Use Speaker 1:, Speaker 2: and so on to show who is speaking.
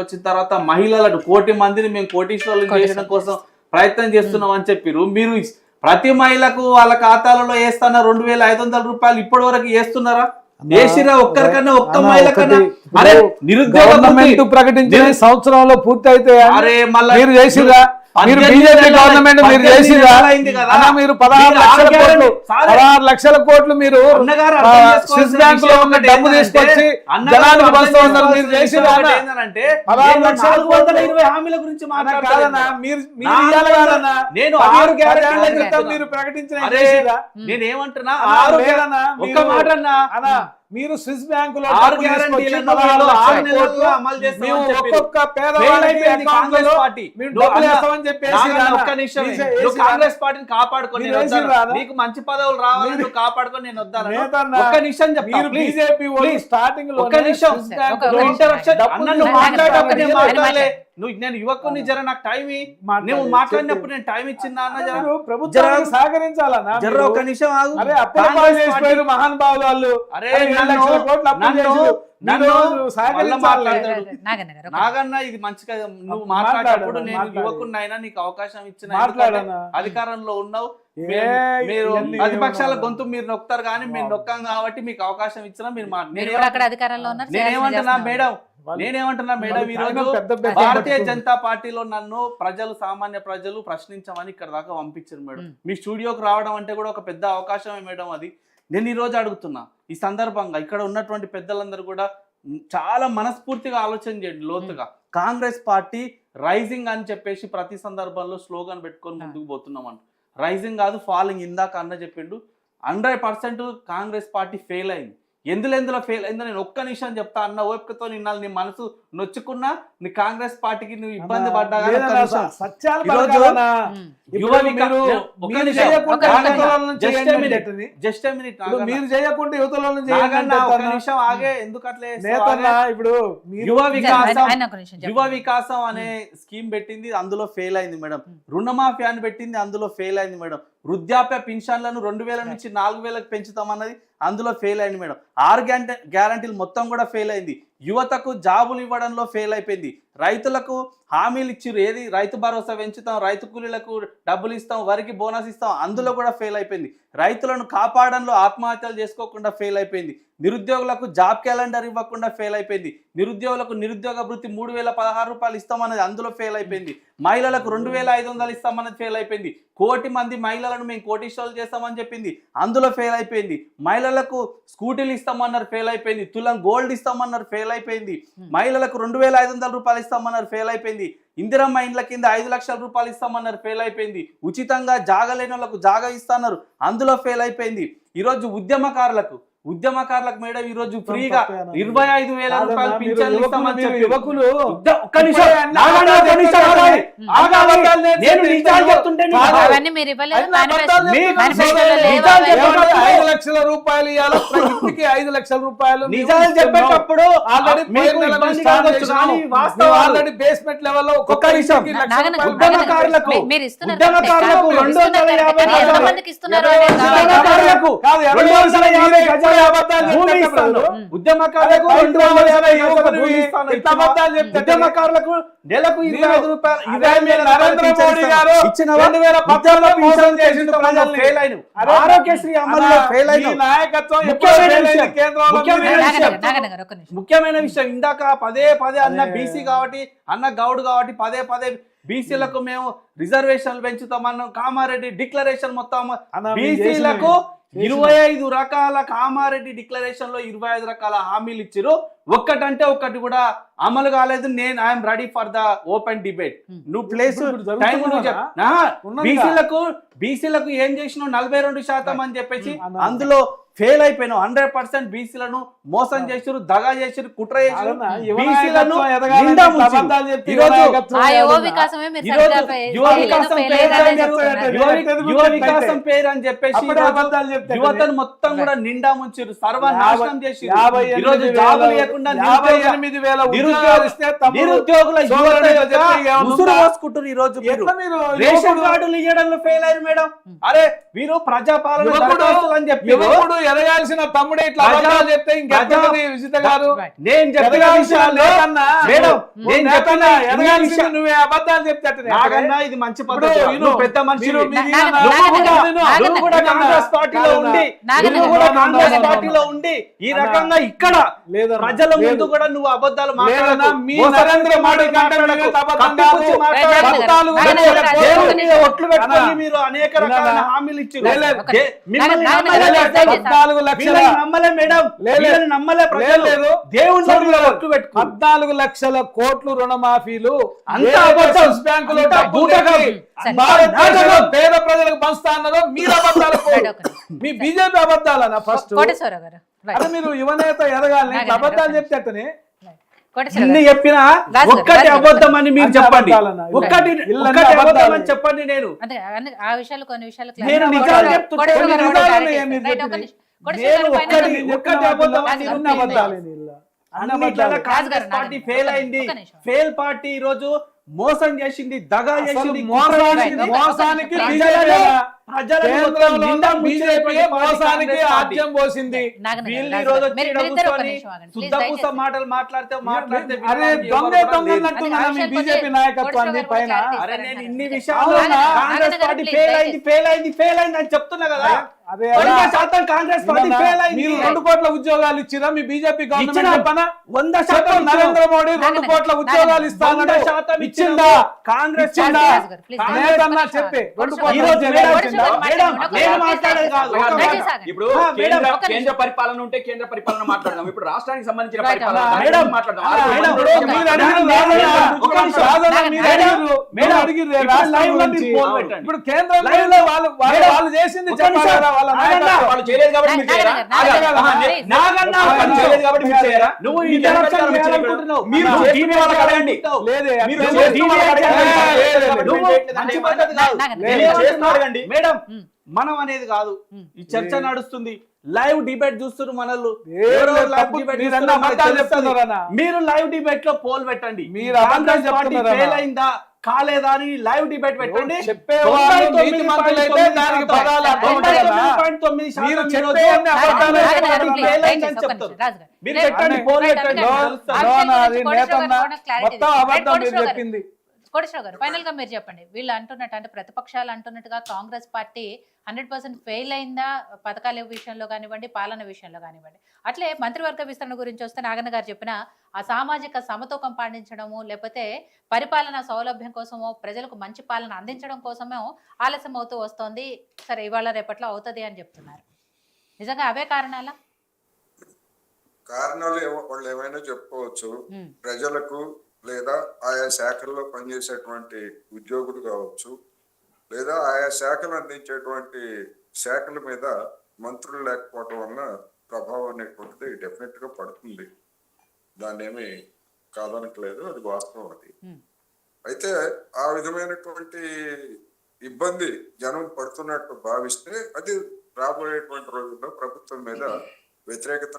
Speaker 1: వచ్చిన తర్వాత మహిళలను 1 కోటి మందిని మేము కోటీశ్వరులను చేయడం కోసం ప్రయత్నం చేస్తున్నాం అని చెప్పారు. మీరు ప్రతి మహిళకు వాళ్ళ ఖాతాలలో వేస్తున్న 2,500 రూపాయలు ఇప్పటి వరకు వేస్తున్నారా? వేసిరా ఒక్కరికన్నా, ఒక్క మహిళ కన్నా? అరే
Speaker 2: గవర్నమెంట్ ప్రకటించిన సంవత్సరంలో పూర్తి అయితే
Speaker 1: అరే మళ్ళీ
Speaker 2: మీరు చేసిరా? మీరు బీజేపీ గవర్నమెంట్ మీరు చేసిరా? మీరు 16 లక్షల కోట్లు మీరు స్విస్ బ్యాంక్ లో ఉన్న డబ్బు తీసుకొచ్చి జనానికి వస్తూ ఉన్నారు. మీరు చేసిరా? 16 లక్షల
Speaker 1: 420 హామీల గురించి మాట్లాడాలన్నా
Speaker 2: మీరు నేను 6 గ్యారెంటీల క్రితం మీరు ప్రకటించిన
Speaker 1: నేనేమంటున్నా 6 ఒక్క మాట అన్నా
Speaker 2: మీరు స్విస్ బ్యాంక్ లో
Speaker 1: 6 గ్యారెంటీలను 6 నెలల్లో అమలు చేస్తామని
Speaker 2: ఒక్కొక్క పేదవాడికి
Speaker 1: కాంగ్రెస్ పార్టీ
Speaker 2: డబ్బులు వేస్తామని చెప్పేసి
Speaker 1: ఒక్క నిమిషం నువ్వు కాంగ్రెస్ పార్టీని కాపాడుకొని నీకు మంచి పదవులు రావాలని నువ్వు కాపాడుకొని నేను వద్దాను. ఒక్క నిమిషం చెప్తాను
Speaker 2: బీజేపీ స్టార్టింగ్ లో
Speaker 1: ఒక్క నిమిషం ఇంటరప్షన్ అన్న నువ్వు మాట్లాడేటప్పుడు నేను మాట్లాడలే. నేను యువకుని జర నాకు టైం నువ్వు మాట్లాడినప్పుడు నేను టైం ఇచ్చిందా అన్న? జర
Speaker 2: ప్రభుత్వానికి సహకరించాలన్నా.
Speaker 1: జర ఒక్క నిమిషం ఆగు.
Speaker 2: మహానుభావులు వాళ్ళు
Speaker 1: అరే నాగన్న ఇది మంచిగా నువ్వు మాట్లాడేటప్పుడు నేను యువకుని అయినా నీకు అవకాశం ఇచ్చిన అధికారంలో ఉన్నావు. మీరు ప్రతిపక్షాల గొంతు మీరు నొక్కుతారు కానీ మీరు నొక్కాం కాబట్టి మీకు అవకాశం ఇచ్చినా మీరు నేనేమంటున్నా మేడం ఈ రోజు భారతీయ జనతా పార్టీలో నన్ను సామాన్య ప్రజలు ప్రశ్నించమని ఇక్కడ దాకా పంపించారు మేడం. మీ స్టూడియోకి రావడం అంటే కూడా ఒక పెద్ద అవకాశమే మేడం. అది నేను ఈ రోజు అడుగుతున్నా. ఈ సందర్భంగా ఇక్కడ ఉన్నటువంటి పెద్దలందరూ కూడా చాలా మనస్ఫూర్తిగా ఆలోచన చేయండి లోతుగా. కాంగ్రెస్ పార్టీ రైజింగ్ అని చెప్పేసి ప్రతి సందర్భంలో స్లోగన్ పెట్టుకొని ముందుకు పోతున్నామంట. రైజింగ్ కాదు ఫాలింగ్. ఇందాక అన్న చెప్పిండు 100% కాంగ్రెస్ పార్టీ ఫెయిల్ అయింది. ఎందులో ఫెయిల్ అయిందో నేను ఒక్క నిమిషం చెప్తా అన్న. ఓపికతో నిన్నాళ్ళు నీ మనసు నొచ్చుకున్నా నీ కాంగ్రెస్ పార్టీకి నువ్వు ఇబ్బంది పడ్డా యువ వికాసం అనే స్కీమ్ పెట్టింది, అందులో ఫెయిల్ అయింది మేడం. రుణమాఫీ అని పెట్టింది, అందులో ఫెయిల్ అయింది మేడం. వృద్ధాప్య పెన్షన్లను 2,000 నుంచి 4,000కు పెంచుతామన్నది, అందులో ఫెయిల్ అయింది మేడం. 6 గ్యారంటీలు మొత్తం కూడా ఫెయిల్ అయింది. యువతకు జాబులు ఇవ్వడంలో ఫెయిల్ అయిపోయింది. రైతులకు హామీలు ఇచ్చిరు, ఏది రైతు భరోసా పెంచుతాం, రైతు కూలీలకు డబ్బులు ఇస్తాం, వరికి బోనస్ ఇస్తాం, అందులో కూడా ఫెయిల్ అయిపోయింది. రైతులను కాపాడంలో ఆత్మహత్యలు చేసుకోకుండా ఫెయిల్ అయిపోయింది. నిరుద్యోగులకు జాబ్ క్యాలెండర్ ఇవ్వకుండా ఫెయిల్ అయిపోయింది. నిరుద్యోగులకు నిరుద్యోగ భృతి 3,016 రూపాయలు ఇస్తామన్నది అందులో ఫెయిల్ అయిపోయింది. మహిళలకు 2,500 ఇస్తామన్నది ఫెయిల్ అయిపోయింది. 1 కోటి మంది మహిళలను మేము కోటీశ్వరులు చేస్తామని చెప్పింది, అందులో ఫెయిల్ అయిపోయింది. మహిళలకు స్కూటీలు ఇస్తామన్నారు, ఫెయిల్ అయిపోయింది. తులం గోల్డ్ ఇస్తామన్నారు, ఫెయిల్ అయిపోయింది. మహిళలకు 2,500 రూపాయలు ఇస్తామన్నారు, ఫెయిల్ అయిపోయింది. ఇందిరమ్మ ఇండ్ల కింద 5 లక్షల రూపాయలు ఇస్తామన్నారు, ఫెయిల్ అయిపోయింది. ఉచితంగా జాగ లేని వాళ్ళకు జాగ ఇస్తాన్నారు, అందులో ఫెయిల్ అయిపోయింది. ఈరోజు ఉద్యమకారులకు మేడం ఈ రోజు ఫ్రీగా 25,000 రూపాయలు పింఛన్లు ఇస్తామని చెప్పి యువకులు ఒక్క నిమిషం
Speaker 2: 5 లక్షల రూపాయలు ఇవ్వాలి. ప్రతి 5 లక్షల రూపాయలు
Speaker 1: నిజాలు చెప్పేటప్పుడు
Speaker 2: ఆల్రెడీ బేస్మెంట్ లెవెల్ లో ఒక్కొక్క
Speaker 1: ఉద్యమకారులకు 250 ఉద్యమకారులకు 250 నెలకు 25 రూపాయలు ఆరోగ్యశ్రీ అమలులో ఫెయిల్ అయిన ముఖ్యమైన విషయం ఇందాక పదే అన్న బీసీ కాబట్టి అన్న గౌడ్ కాబట్టి పదే బీసీలకు మేము రిజర్వేషన్లు పెంచుతామన్నాం. కామారెడ్డి డిక్లరేషన్ మొత్తం బీసీలకు 25 రకాల కామారెడ్డి డిక్లరేషన్ లో 25 రకాల హామీలు ఇచ్చారు. ఒక్కటంటే ఒక్కటి కూడా అమలు కాలేదు. నేను I'm ready for the open debate. నువ్వు ప్లేస్ టైం బీసీలకు ఏం చేసినావు 42% అని చెప్పేసి అందులో ఫెయిల్ అయిపోయినావు. 100% బీసీలను మోసం చేసారు, దగా చేసారు, కుట్ర చేసారు. బీసీలను యువ వికాసం పేరు అని చెప్పేసి యువతను మొత్తం కూడా నిండా ముంచారు, సర్వనాశనం చేసి ఈరోజు జాబులు లేకుండా నిరుద్యోగుల ఉసురు పోసుకుంటారు. ఈ రోజు రేషన్ కార్డులు ఇవ్వడంలో ఫెయిల్ అయ్యారు మేడం. అరే వీరు ప్రజాపాలన అని చెప్పి
Speaker 2: ఎదగాల్సిన తమ్ముడే ఇట్లా
Speaker 1: ప్రజా-
Speaker 2: అబద్ధాలు చెప్తే ఇంకెక్కడిది విజిత గారు?
Speaker 1: నేను చెప్పిన
Speaker 2: ఎదగాల్సిన
Speaker 1: విషయాల్లో
Speaker 2: లేదన్నా.
Speaker 1: మేడం, నేను చెప్పిన
Speaker 2: ఎదగాల్సిన
Speaker 1: విషయం-
Speaker 2: నువ్వే అబద్ధాలు చెప్తే అట్లనే.
Speaker 1: నాగన్నా ఇది మంచి పద్ధతి.
Speaker 2: ఇప్పుడు
Speaker 1: నువ్వు పెద్ద మనిషి.
Speaker 2: మీరు- మీరు
Speaker 3: నాగన్న,
Speaker 2: ఈయన
Speaker 3: నాగన్న,
Speaker 2: నువ్వు కూడా-
Speaker 3: నాగన్న,
Speaker 2: నువ్వు కూడా
Speaker 3: నాగన్న,
Speaker 2: కాంగ్రెస్ పార్టీలో ఉండి
Speaker 3: నాగన్న,
Speaker 1: నువ్వు కూడా
Speaker 2: నాగన్న,
Speaker 1: కాంగ్రెస్
Speaker 2: నాగన్న,
Speaker 1: పార్టీలో ఉండి ఈ రకంగా ఇక్కడ
Speaker 2: లేదన్నా,
Speaker 1: ప్రజల ముందు
Speaker 2: లేదు.
Speaker 1: కూడా నువ్వు అబద్ధాలు
Speaker 2: లేదన్నా,
Speaker 1: మాట్లాడకు.
Speaker 2: మీ
Speaker 1: మోసంగా
Speaker 2: నరేంద్ర మోడీ కంటే
Speaker 1: మాట్లాడకు.
Speaker 2: మీరు అబద్ధం
Speaker 1: కప్పిపుచ్చి
Speaker 2: కాదు.
Speaker 1: మాట్లాడకు.
Speaker 2: పద్నాలుగు
Speaker 3: నాగన్న,
Speaker 2: లక్షల
Speaker 3: నాగన్న,
Speaker 2: కోట్లు
Speaker 1: దేవుని మీద ఒట్లు పెట్టుకొని
Speaker 2: అన్నా,
Speaker 1: మీరు అనేక రకాల
Speaker 2: అన్నా,
Speaker 1: హామీలు ఇచ్చారు.
Speaker 2: లేదు.
Speaker 1: మిమ్మల్ని
Speaker 3: నాగన్న,
Speaker 1: నమ్మలే.
Speaker 3: నాగన్న, దయచేసి
Speaker 2: 14 లక్షల
Speaker 1: వీళ్ళని నమ్మలే మేడం.
Speaker 2: లేదు.
Speaker 1: వీళ్ళని నమ్మలే ప్రజలు.
Speaker 2: లేదు.
Speaker 1: దేవుని మీద
Speaker 2: చూడు,
Speaker 1: ఒట్లు పెట్టుకో.
Speaker 2: 14 లక్షల కోట్లు రుణమాఫీలు
Speaker 1: అంతా
Speaker 2: ఏదైతే
Speaker 1: అబద్ధం.
Speaker 2: స్విస్ బ్యాంకులో
Speaker 1: అంతా
Speaker 2: డబ్బులు
Speaker 1: బూటకం.
Speaker 2: తెచ్చి
Speaker 3: సరే.
Speaker 2: భారతదేశంలో పేద ప్రజలకు పంచుతా అన్నదో మీరు అబద్ధాలు
Speaker 3: రైట్, ఓకే.
Speaker 2: మీ బీజేపీ అబద్ధాలన్నా ఫస్ట్.
Speaker 3: కోటేశ్వరరావు గారు రైట్.
Speaker 2: అదే మీరు యువనేత ఎదగాలని ఇట్లా
Speaker 3: నాగన్న,
Speaker 2: అబద్ధాలు
Speaker 3: రైట్.
Speaker 2: చెప్తే అట్టనే.
Speaker 3: కోటేశ్వరరావు
Speaker 1: ఇన్ని
Speaker 3: గారు.
Speaker 1: చెప్పినా
Speaker 3: రాజు గారు,
Speaker 1: ఒక్కటి
Speaker 3: రాజు గారు.
Speaker 1: అబద్ధం అని మీరు
Speaker 2: అన్ని
Speaker 1: చెప్పండి.
Speaker 2: అబద్ధాలన్నా.
Speaker 1: ఒక్కటి
Speaker 2: ఇళ్ళన్నీ
Speaker 1: ఒక్కటి అబద్ధం
Speaker 2: అబద్ధాలే.
Speaker 1: అని చెప్పండి. నేను
Speaker 3: ఆ విషయాలు కొన్ని విషయాలు
Speaker 1: నేను నిజాలు చెప్తున్నా.
Speaker 3: కోటేశ్వరరావు
Speaker 2: కొన్ని
Speaker 3: గారు
Speaker 2: నిజాలు
Speaker 3: clarity
Speaker 2: ఉన్నాయి
Speaker 3: ఇస్తారు.
Speaker 2: మీరు
Speaker 3: రైట్, ఒక
Speaker 2: చెప్పినవి.
Speaker 3: నిమిషం. కోటేశ్వరరావు
Speaker 1: నేను
Speaker 3: గారు
Speaker 1: ఒక్కటి
Speaker 3: final-
Speaker 1: ఒక్కటి అబద్ధం అని
Speaker 3: రాజు గారు,
Speaker 2: అన్ని అబద్ధాలే
Speaker 3: please.
Speaker 2: నీళ్ళ.
Speaker 1: అన్నిట్లలో
Speaker 3: రాజు
Speaker 1: కాంగ్రెస్
Speaker 3: గారు,
Speaker 1: పార్టీ
Speaker 3: నాగన్న,
Speaker 1: ఫెయిల్
Speaker 3: ఒక్క
Speaker 1: అయింది.
Speaker 3: నిమిషం.
Speaker 1: ఫెయిల్ పార్టీ ఈ రోజు మోసం చేసింది, దగా
Speaker 2: అసలు
Speaker 1: చేసింది,
Speaker 2: మోసానికి
Speaker 3: ఒక-
Speaker 2: మోసానికి
Speaker 3: ఒక-
Speaker 2: బీజేపీ
Speaker 1: ప్రజలను
Speaker 2: కేంద్రంలో
Speaker 1: నిండా
Speaker 2: బీజేపీ
Speaker 1: ముంచేటువంటి
Speaker 2: మోసానికి
Speaker 1: కాంగ్రెస్ పార్టీ.
Speaker 2: ఆజ్యం పోసింది.
Speaker 3: నాగన్న గారు,
Speaker 1: వీళ్ళు ఈ
Speaker 3: రాజు
Speaker 1: రోజు
Speaker 3: గారు,
Speaker 1: వచ్చి
Speaker 3: మీరు
Speaker 1: ఈడ
Speaker 3: ఇద్దరు ఒక
Speaker 1: కూర్చొని
Speaker 3: నిమిషం ఆగండి. Please,
Speaker 1: శుద్ధపూస
Speaker 3: దయచేసి.
Speaker 1: మాటలు మాట్లాడితే
Speaker 2: అరే
Speaker 1: వినడానికి
Speaker 2: దొంగ
Speaker 1: ఎవరు
Speaker 2: దొంగ
Speaker 1: లేదు.
Speaker 2: అన్నట్టున్నారా మీ బీజేపీ నాయకత్వాన్ని పైన?
Speaker 1: అరే నేను ఇన్ని విషయాలు
Speaker 2: అవునా?
Speaker 1: కాంగ్రెస్ పార్టీ ఫెయిల్ అయింది అని చెప్తున్నా కదా.
Speaker 2: అదే
Speaker 1: 100% కాంగ్రెస్ పార్టీ ఫెయిల్ అయింది.
Speaker 2: మీరు 2 కోట్ల ఉద్యోగాలు ఇచ్చిరా మీ బీజేపీ గవర్నమెంట్
Speaker 1: ఇచ్చినా?
Speaker 2: చెప్పనా?
Speaker 1: 100%
Speaker 2: నరేంద్ర మోడీ 2 కోట్ల ఉద్యోగాలు ఇస్తాను
Speaker 1: 100%
Speaker 2: ఇచ్చిందా?
Speaker 1: కాంగ్రెస్
Speaker 2: ఇచ్చిందా?
Speaker 3: రాజు గారు, please,
Speaker 1: కాంగ్రెస్
Speaker 3: దయచేసి
Speaker 2: నేతన్నా
Speaker 3: ఒక
Speaker 2: చెప్పే
Speaker 3: నిమిషం.
Speaker 2: 2
Speaker 1: ఈ
Speaker 2: కోట్ల
Speaker 1: రోజు
Speaker 2: ఉద్యోగాలు
Speaker 1: మేడం,
Speaker 2: ఇచ్చిందా?
Speaker 1: మేడం,
Speaker 3: ఒక
Speaker 1: నేను
Speaker 3: నిమిషం.
Speaker 1: మాట్లాడేది కాదు.
Speaker 3: ఒక
Speaker 1: ఒక
Speaker 3: నిమిషం.
Speaker 1: మాట.
Speaker 4: ఇప్పుడు
Speaker 1: మేడం,
Speaker 4: కేంద్ర పరిపాలన ఉంటే కేంద్ర పరిపాలన మాట్లాడదాం. ఇప్పుడు రాష్ట్రానికి సంబంధించిన
Speaker 3: రైట్,
Speaker 4: పరిపాలన
Speaker 3: అమ్మా.
Speaker 4: దాని
Speaker 1: మేడం,
Speaker 4: గురించి మాట్లాడదాం.
Speaker 2: మేడం,
Speaker 4: ఆరు
Speaker 2: ఇప్పుడు
Speaker 4: మంది
Speaker 2: మీరు
Speaker 4: మాట్లాడదాం.
Speaker 2: అడిగిర్రు,
Speaker 1: ఒక నిమిషం.
Speaker 2: రాజన్న మీరు
Speaker 1: మేడం,
Speaker 2: అడిగిర్రు,
Speaker 1: మేడం,
Speaker 2: మీరు అడిగిర్రు
Speaker 1: ఇప్పుడు
Speaker 2: రాష్ట్రం
Speaker 1: లైవ్ లో
Speaker 2: గురించి.
Speaker 1: మీరు పోల్ పెట్టండి.
Speaker 2: ఇప్పుడు కేంద్రంలో
Speaker 1: లైవ్ లో
Speaker 2: వాళ్ళు
Speaker 1: మేడం,
Speaker 2: వాళ్ళు చేసింది
Speaker 1: ఒక
Speaker 2: చెప్పాలి
Speaker 1: నిమిషం.
Speaker 2: కదా వాళ్ళ
Speaker 1: నాగన్న,
Speaker 2: నాయకత్వం.
Speaker 4: వాళ్ళు చేయలేదు కాబట్టి మీరు చేయరా?
Speaker 1: నాగన్న,
Speaker 4: వాళ్ళు చేయలేదు కాబట్టి మీరు చేయరా?
Speaker 1: నువ్వు
Speaker 4: మీకు
Speaker 1: ఇంటరాక్షన్
Speaker 4: ఎక్కడ ఇచ్చారు ఇక్కడ?
Speaker 1: చేయాలనుకుంటున్నావు.
Speaker 4: మీరు
Speaker 1: అన్నా,
Speaker 4: చేస్తున్న వాళ్ళకి అడగండి.
Speaker 2: లేదే,
Speaker 4: మీరు
Speaker 2: అట్లా
Speaker 4: చేస్తున్న వాళ్ళకి అడగండి.
Speaker 2: లేదు, లేదు, లేదు.
Speaker 1: నువ్వు మంచి పద్ధతి కాదు.
Speaker 3: నాగన్న,
Speaker 1: నేను
Speaker 2: లేదు.
Speaker 1: ఏమంటున్నా?
Speaker 4: అడగండి.
Speaker 1: మేడం, మనం అనేది కాదు, ఈ చర్చ నడుస్తుంది. లైవ్ డిబేట్ చూస్తున్నారు మనల్ని. ఎవరో
Speaker 2: లేదు,
Speaker 1: live
Speaker 2: తప్పు.
Speaker 1: debate
Speaker 2: మీరు
Speaker 1: చూస్తున్నారు,
Speaker 2: అన్న
Speaker 1: మనకు
Speaker 2: అబద్ధాలు
Speaker 1: తెలుస్తుంది.
Speaker 2: చెప్తున్నారన్నా?
Speaker 1: మీరు లైవ్ డిబేట్ లో పోల్ పెట్టండి.
Speaker 2: మీరు అబద్ధాలు
Speaker 1: కాంగ్రెస్ పార్టీ
Speaker 2: చెప్తున్నారన్నా?
Speaker 1: ఫెయిల్ అయిందా కాలేదా అని లైవ్ డిబేట్ పెట్టండి.
Speaker 2: చెప్పేవాళ్ళు నీతి మంత్రులైతే దానికి పదాలు అర్థం ఉంటాయన్నా?
Speaker 1: 99.9%
Speaker 2: మీరు
Speaker 1: ఈరోజు
Speaker 2: చెప్పేవన్నీ అబద్ధాలే
Speaker 1: కాంగ్రెస్
Speaker 3: నాగన్న గారు,
Speaker 1: పార్టీ
Speaker 3: please,
Speaker 1: ఫెయిల్
Speaker 3: దయచేసి
Speaker 1: అయిందని
Speaker 3: ఒక్క
Speaker 1: చెప్తారు.
Speaker 3: నిమిషం. రాజు గారు.
Speaker 1: మీరు
Speaker 3: లేదు,
Speaker 1: పెట్టండి,
Speaker 3: రైట్,
Speaker 1: పోల్
Speaker 3: రైట్,
Speaker 1: పెట్టండి.
Speaker 3: అందుకని
Speaker 1: తెలుస్తుంది.
Speaker 3: ఆ విషయం
Speaker 2: అది
Speaker 3: గురించి కోటేశ్వరరావు
Speaker 2: నేతన్న
Speaker 3: గారు కూడా clarity
Speaker 2: మొత్తం
Speaker 3: ఇస్తారు.
Speaker 2: అబద్ధం మీరు
Speaker 3: కోటేశ్వరరావు గారు.
Speaker 2: చెప్పింది.
Speaker 3: కోటేశ్వరరావు గారు, ఫైనల్ గా మీరు చెప్పండి. వీళ్ళు అంటున్నట్టు అంటే ప్రతిపక్షాలు అంటున్నట్టుగా కాంగ్రెస్ పార్టీ 100% ఫెయిల్ అయిందా పథకాల విషయంలో కానివ్వండి, పాలన విషయంలో కానివ్వండి. అట్లే మంత్రివర్గ విస్తరణ గురించి వస్తే నాగన్న గారు చెప్పిన ఆ సామాజిక సమతూకం పాటించడము, లేకపోతే పరిపాలన సౌలభ్యం కోసమో, ప్రజలకు మంచి పాలన అందించడం కోసమో ఆలస్యం అవుతూ వస్తోంది. సరే, ఇవాళ రేపట్లో అవుతుంది అని చెప్తున్నారు. నిజంగా అవే కారణాలా?
Speaker 5: కారణాలు వాళ్ళు ఏమైనా చెప్పుకోవచ్చు. ప్రజలకు లేదా ఆయా శాఖల్లో పనిచేసేటువంటి ఉద్యోగులు కావచ్చు, లేదా ఆయా శాఖలు అందించేటువంటి శాఖల మీద మంత్రులు లేకపోవటం వల్ల ప్రభావం అనేటువంటిది డెఫినెట్ గా పడుతుంది. దాన్ని ఏమి కాదనట్లేదు, అది వాస్తవం. అది అయితే ఆ విధమైనటువంటి ఇబ్బంది జనం పడుతున్నట్టు భావిస్తే అది రాబోయేటువంటి రోజుల్లో ప్రభుత్వం మీద వ్యతిరేకత